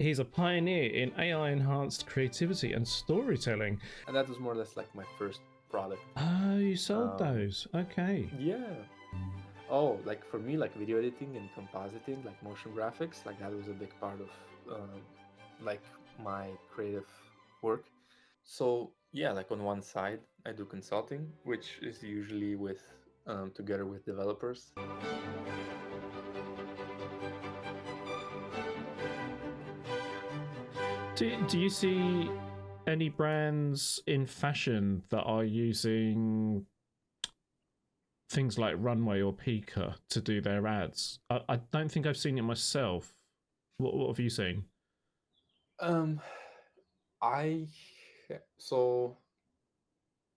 he's a pioneer in AI-enhanced creativity and storytelling. And that was more or less like my first product. Oh, you sold those. Okay. Yeah. Oh, like for me, like video editing and compositing, like motion graphics, like that was a big part of like my creative work. So yeah, like on one side, I do consulting, which is usually with together with developers. Do you see any brands in fashion that are using things like Runway or Pika to do their ads? I don't think I've seen it myself. What have you seen? Um, I so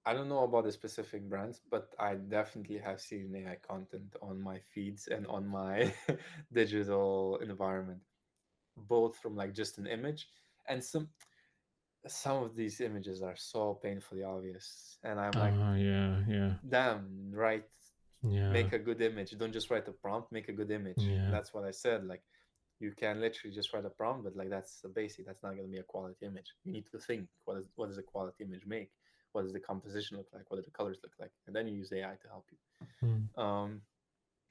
I don't know about the specific brands, but I definitely have seen AI content on my feeds and on my digital environment, both from like just an image and some of these images are so painfully obvious, and I'm like, Yeah. damn, right, Yeah. make a good image. Don't just write a prompt, make a good image. And Yeah. that's what I said. Like, you can literally just write a prompt, but like that's the basic. That's not going to be a quality image. You need to think, what does a quality image make? What does the composition look like? What do the colors look like? And then you use AI to help Mm. you.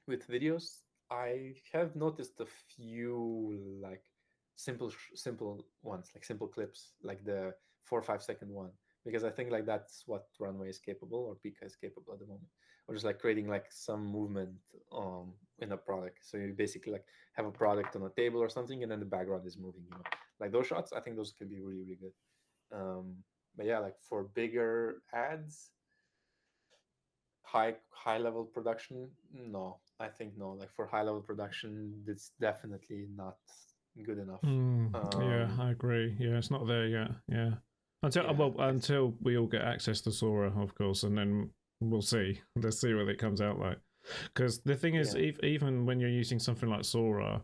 With videos, I have noticed a few like simple ones, like simple clips, like the 4 or 5 second one, because I think like that's what Runway is capable, or Pika is capable at the moment, or just like creating like some movement in a product. So you basically like have a product on a table or something, and then the background is moving. Like those shots. I think those could be really really good. But yeah, like for bigger ads, high level production, no, I think no, like for high level production it's definitely not good enough. Yeah, I agree. Yeah, it's not there yet. Yeah, until Yeah, until we all get access to Sora, of course, and then we'll see. Let's see what it comes out like. Because the thing is, yeah, even when you're using something like Sora,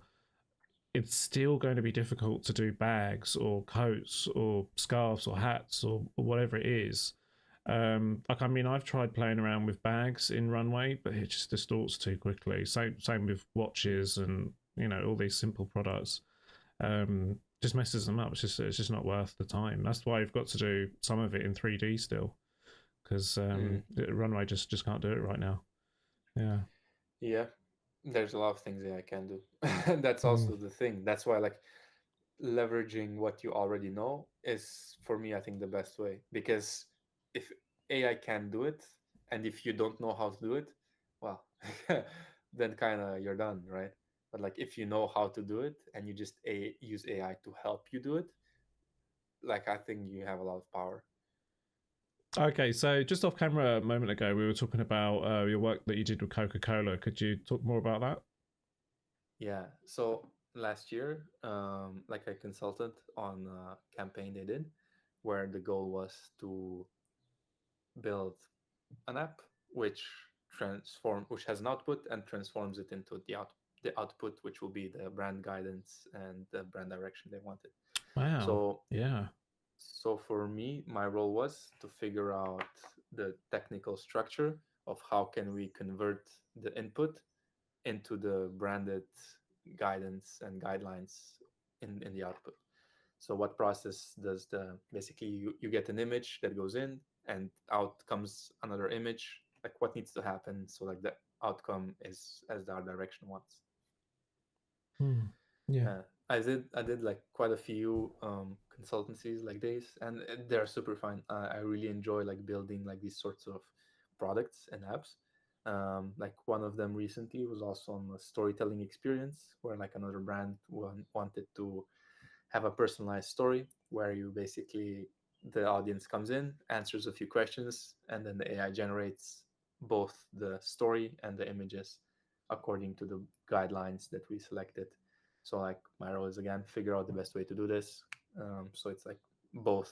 it's still going to be difficult to do bags or coats or scarves or hats or whatever it is. Like I mean, I've tried playing around with bags in Runway, but it just distorts too quickly. Same with watches and all these simple products. Just messes them up. It's just not worth the time. That's why you've got to do some of it in 3D still, because mm, Runway just can't do it right now. Yeah. yeah, there's a lot of things that I can do. That's Mm. also the thing. That's why like leveraging what you already know is for me I think the best way, because if AI can do it, and if you don't know how to do it, well, then kind of you're done, right? But like if you know how to do it and you just use AI to help you do it, like I think you have a lot of power. Okay, so just off camera a moment ago, we were talking about your work that you did with Coca-Cola. Could you talk more about that? Yeah, so last year, like I consulted on a campaign they did where the goal was to build an app which has an output and transforms it into the output, which will be the brand guidance and the brand direction they wanted. Wow. So Yeah. so for me, my role was to figure out the technical structure of how can we convert the input into the branded guidance and guidelines in the output. So what process does the basically you get an image that goes in, and out comes another image. Like what needs to happen so like the outcome is as our direction wants. Hmm. Yeah. I did like quite a few consultancies like this, and they're super fun. I really enjoy like building like these sorts of products and apps. Like one of them recently was also on a storytelling experience where like another brand wanted to have a personalized story where you basically the audience comes in, answers a few questions, and then the AI generates both the story and the images according to the guidelines that we selected. So like my role is again figure out the best way to do this. So it's like both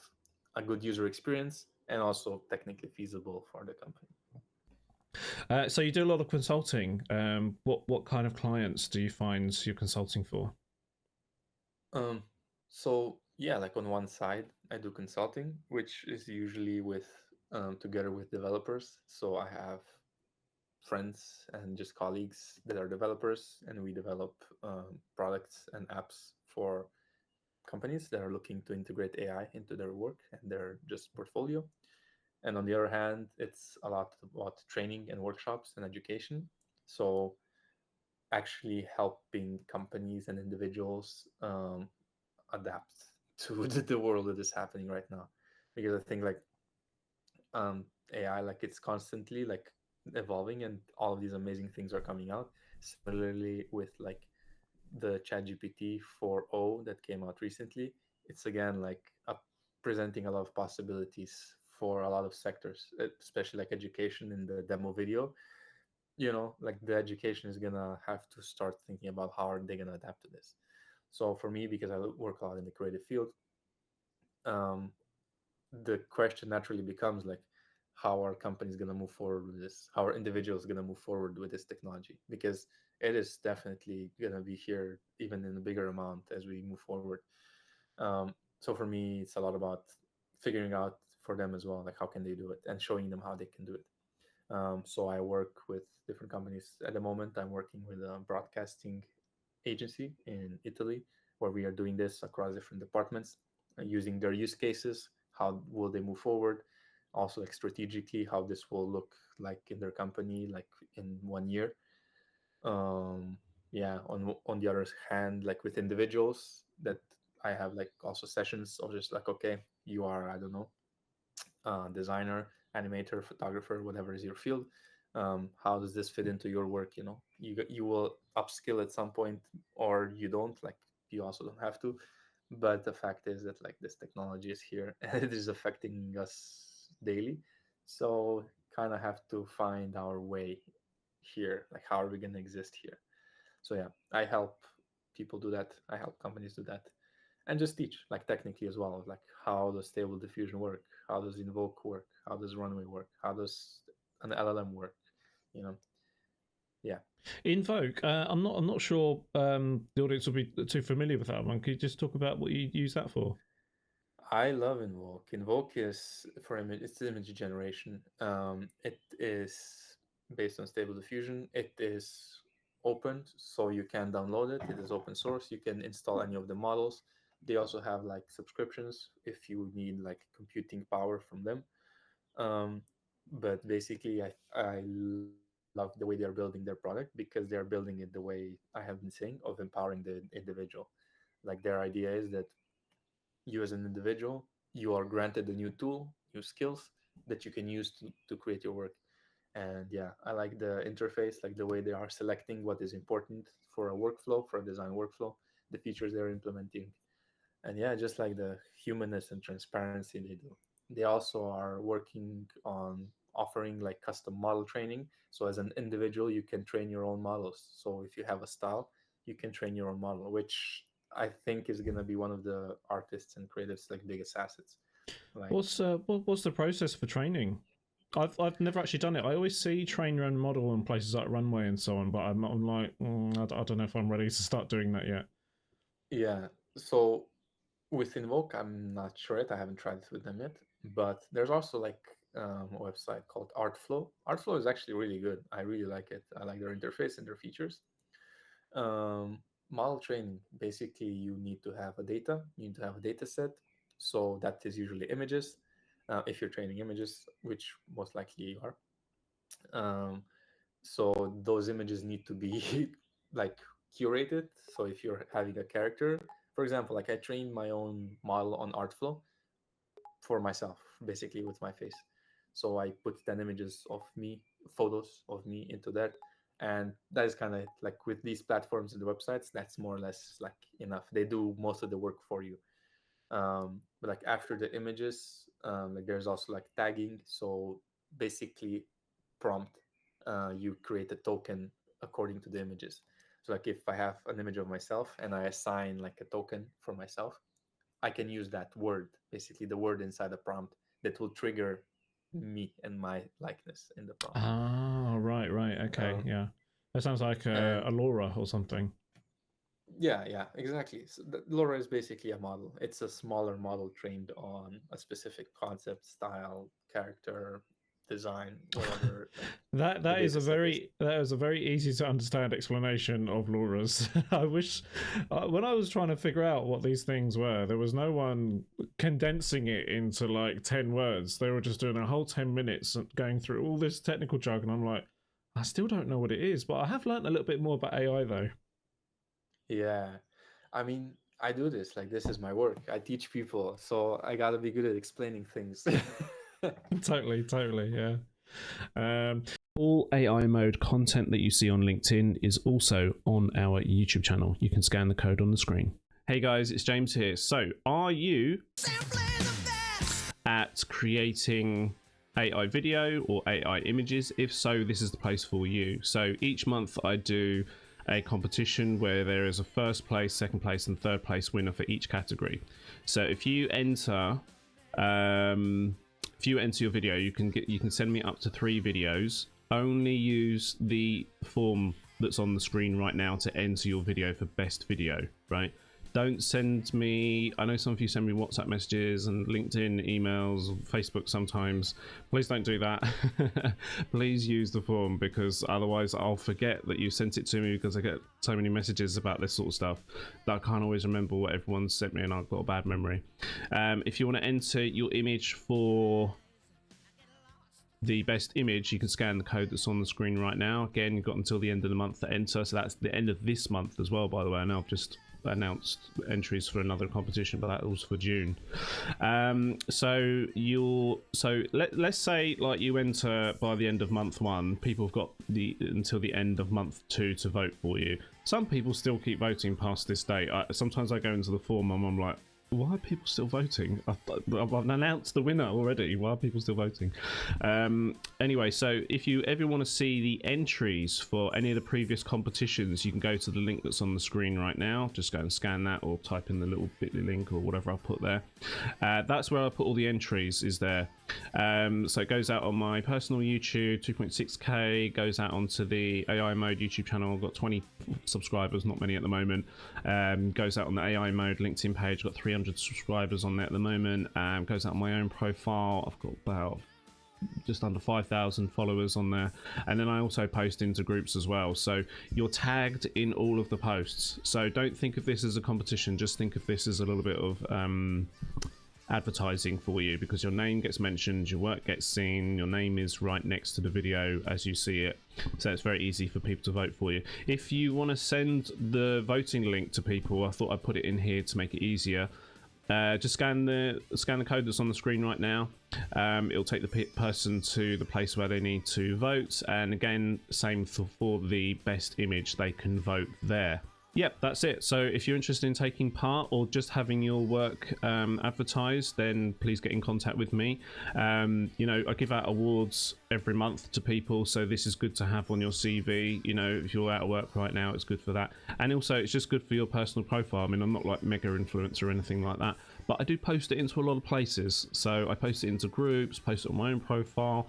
a good user experience and also technically feasible for the company. So you do a lot of consulting. What kind of clients do you find you're consulting for? Um, so yeah, like on one side, I do consulting, which is usually with together with developers. So I have friends and just colleagues that are developers, and we develop products and apps for companies that are looking to integrate AI into their work and their just portfolio. And on the other hand, it's a lot about training and workshops and education. So actually helping companies and individuals adapt to the world that is happening right now. Because I think like um, AI, like it's constantly like evolving and all of these amazing things are coming out. Similarly with like the ChatGPT 4.0 that came out recently, it's again like presenting a lot of possibilities for a lot of sectors, especially like education in the demo video. Like the education is gonna have to start thinking about how are they gonna adapt to this. So for me, because I work a lot in the creative field, um, the question naturally becomes like, how are companies gonna move forward with this? How are individuals gonna move forward with this technology? Because it is definitely gonna be here even in a bigger amount as we move forward. So for me, it's a lot about figuring out for them as well, like how can they do it and showing them how they can do it. So I work with different companies. At the moment, I'm working with a broadcasting agency in Italy where we are doing this across different departments, using their use cases. How will they move forward? Also, like strategically, how this will look like in their company, like in 1 year. Um, yeah. On the other hand, like with individuals, that I have like also sessions of just like, okay, you are, I don't know, designer, animator, photographer, whatever is your field. How does this fit into your work? You will upskill at some point, or you don't. Like you also don't have to. But the fact is that like this technology is here and it is affecting us daily. So kind of have to find our way here. Like how are we gonna exist here? So yeah, I help people do that. I help companies do that, and just teach like technically as well, like how does stable diffusion work, how does invoke work, how does runway work, how does an LLM work, you know. Yeah, Invoke. I'm not sure. The audience will be too familiar with that one. Could you just talk about what you use that for? I love invoke is for image, it's image generation. It is based on stable diffusion. It is open, so you can download it. It is open source. You can install any of the models. They also have like subscriptions if you need like computing power from them. Um, but basically, I love the way they are building their product because they are building it the way I have been saying, of empowering the individual. Like their idea is that you as an individual, you are granted a new tool, new skills that you can use to create your work. And yeah, I like the interface, like the way they are selecting what is important for a workflow, for a design workflow, the features they're implementing, and yeah, just like the humanness and transparency they do. They also are working on offering like custom model training. So as an individual, you can train your own models. So if you have a style, you can train your own model, which I think is going to be one of the artists and creatives like biggest assets. Like, What's the process for training? I've never actually done it. I always see train your own model on places like Runway and so on, but I'm like I don't know if I'm ready to start doing that yet. yeah, so with Invoke, I'm not sure it. I haven't tried it with them yet. But there's also like a website called Artflow. Artflow is actually really good. I really like it. I like their interface and their features. Um, Model training, basically, you need to have a data. You need to have a data set. So that is usually images. If you're training images, which most likely you are. Um, so those images need to be like curated. So if you're having a character, for example, like I trained my own model on Artflow for myself, basically with my face. So I put 10 images of me, photos of me into that. And that is kind of like with these platforms and the websites, that's more or less like enough. They do most of the work for you. But like after the images, like there's also like tagging. So basically, prompt, you create a token according to the images. So like if I have an image of myself and I assign like a token for myself, I can use that word, basically the word inside the prompt that will trigger me and my likeness in the prompt. Ah, right, okay, Um, yeah. That sounds like and a Laura or something. yeah, exactly. So LoRa is basically a model. It's a smaller model trained on a specific concept, style, character, design, whatever. The That is data a set is. very easy to understand explanation of Laura's. I wish when I was trying to figure out what these things were, there was no one condensing it into like 10 words. They were just doing a whole 10 minutes going through all this technical jargon. I'm like, I still don't know what it is, but I have learned a little bit more about AI though. Yeah, I mean, I do this like this is my work. I teach people, so I gotta be good at explaining things. Totally, yeah. All AI mode content that you see on LinkedIn is also on our YouTube channel. You can scan the code on the screen. Hey guys, it's James here. So, are you at creating AI video or AI images? If so, this is the place for you. So, each month I do a competition where there is a first place, second place, and third place winner for each category. So, if you enter your video, you can send me up to 3 videos. Only use the form that's on the screen right now to enter your video for best video, right? Don't send me, I know some of you send me WhatsApp messages and LinkedIn emails, Facebook sometimes. Please don't do that. Please use the form, because otherwise I'll forget that you sent it to me, because I get so many messages about this sort of stuff that I can't always remember what everyone sent me, and I've got a bad memory. If you want to enter your image for the best image, you can scan the code that's on the screen right now. Again, you've got until the end of the month to enter, so that's the end of this month as well, by the way. I know I've just announced entries for another competition, but that was for June. So let's say like you enter by the end of month 1, people have got until the end of month 2 to vote for you. Some people still keep voting past this date. Sometimes I go into the form and I'm like, why are people still voting? I've announced the winner already. Why are people still voting? Anyway, so if you ever want to see the entries for any of the previous competitions, you can go to the link that's on the screen right now. Just go and scan that, or type in the little bit.ly link or whatever I'll put there. That's where I put all the entries, is there. So it goes out on my personal YouTube, 2.6k, goes out onto the AI mode YouTube channel. I've got 20 subscribers, not many at the moment. Goes out on the AI mode LinkedIn page, got 300 subscribers on there at the moment. Goes out on my own profile, I've got about just under 5,000 followers on there, and then I also post into groups as well, so you're tagged in all of the posts. So don't think of this as a competition, just think of this as a little bit of advertising for you, because your name gets mentioned, your work gets seen, your name is right next to the video as you see it, so it's very easy for people to vote for you. If you want to send the voting link to people, I thought I'd put it in here to make it easier. Just scan the code that's on the screen right now. It'll take the person to the place where they need to vote, and again, same for the best image, they can vote there. Yep, that's it. So if you're interested in taking part or just having your work advertised, then please get in contact with me. You know, I give out awards every month to people, so this is good to have on your CV. You know, if you're out of work right now, it's good for that. And also, it's just good for your personal profile. I mean, I'm not like mega influencer or anything like that, but I do post it into a lot of places. So I post it into groups, post it on my own profile,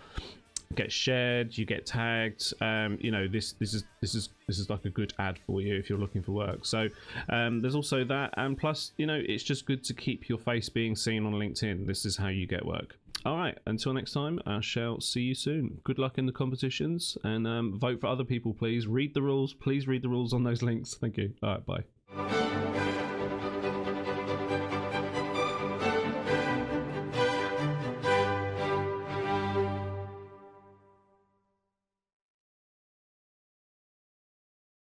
get shared, you get tagged. You know, this is like a good ad for you if you're looking for work. So there's also that, and plus, you know, it's just good to keep your face being seen on LinkedIn. This is how you get work. All right, until next time, I shall see you soon. Good luck in the competitions, and vote for other people, please. Read the rules, please read the rules on those links. Thank you. All right, bye.